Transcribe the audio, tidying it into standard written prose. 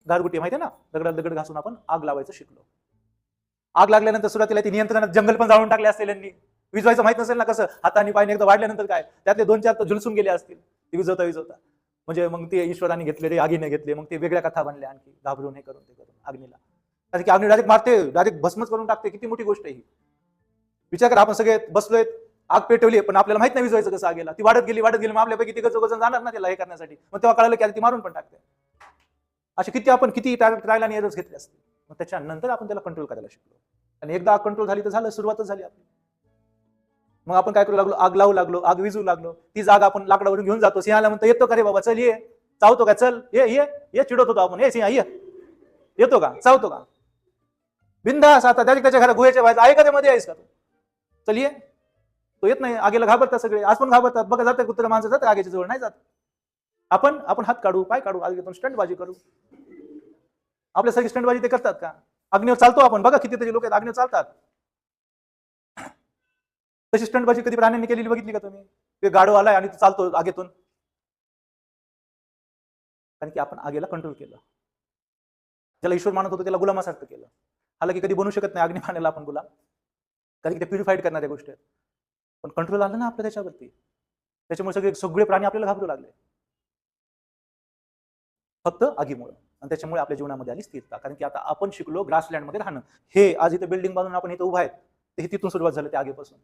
गारगुटी माहिती आहे ना, दगडात दगड घासून आपण आग लावायचं शिकलो. आग लागल्यानंतर सुरुवातीला ती नियंत्रणात जंगल पण जाळून टाकले असतील यांनी. विजवायचं माहित नसेल ना कसं, हाताने पायने एकदा वाढल्यानंतर काय त्यातले 2-4 तर झुलसून गेले असतील ती विजवता. म्हणजे मग ते ईश्वराने घेतले, ते आगीने घेतले, मग ते वेगळ्या कथा बनल्या आणखी, घाबरून हे करून ते करून अग्नीला. कारण की अग्नी डायरेक्ट मारते, डायरेक्ट भस्मच करून टाकते. किती मोठी गोष्ट आहे ही. विचार करा, आपण सगळे बसलोय, आग पेटवली, पण आपल्याला माहित नाही विजवायचं कसं आगीला. ती वाढत गेली मग आपल्यापैकी तिघं जाणार ना त्याला हे करण्यासाठी. मग तेव्हा कळालं की ती मारून पण टाकते. असे किती ट्रायल आणि एरर्स घेतले असते. मग त्याच्यानंतर आपण त्याला कंट्रोल करायला शिकलो. आणि एकदा आग कंट्रोल झाली तर झालं, सुरुवातच झाली आपली. मग आपण काय करू लागलो, आग लावू लागलो, आग विजू लागलो. ती जाग आपण लाकडावरून घेऊन जातो. सिंहाला म्हणतो, येतो का रे बाबा, चल ये. चावतो का, चल ये चिडवत होतो आपण, सिंहा ये, येतो का, चावतो का, बिंदास. आता त्याच्या घरात गुहेच्या बाहेर आहे का, ते मध्ये आहेस का तू, चल ये. तो येत नाही. आगीला घाबरतात सगळे, आज पण घाबरतात. बघा, जाते कुत्र माणसं जातात आगीच्या जवळ, नाही जात. आपण हात काढू, पाय काढू, आगीतून स्टंटबाजी करू. आपल्यासारखी स्टंटबाजी ते करतात का? अग्नीवर चालतो आपण, बघा किती त्याचे लोक आहेत अग्नीवर चालतात. तशी स्टंटबाजी कधी प्राण्यांनी केलेली बघितली का तुम्ही? ते गाडो आलाय आणि चालतो आगीतून. कारण की आपण आगीला कंट्रोल केलं. ज्याला ईश्वर मानत होतो त्याला गुलामासारखं केलं. हालाकी कधी बनू शकत नाही अग्नी मानायला आपण गुलाम, कारण की ते प्युरिफाईड करणाऱ्या गोष्टी आहेत. पण कंट्रोल आलं ना आपल्या त्याच्यावरती, त्याच्यामुळे सगळे प्राणी आपल्याला घाबरू लागले, फक्त आगीमुळे. आणि त्याच्यामुळे आपल्या जीवनामध्ये आली स्थिरता. कारण की आता आपण शिकलो ग्रासलँडमध्ये राहणं. हे आज इथे बिल्डिंग बांधून आपण इथे उभा आहेत, हे तिथून सुरुवात झाली त्या आगीपासून.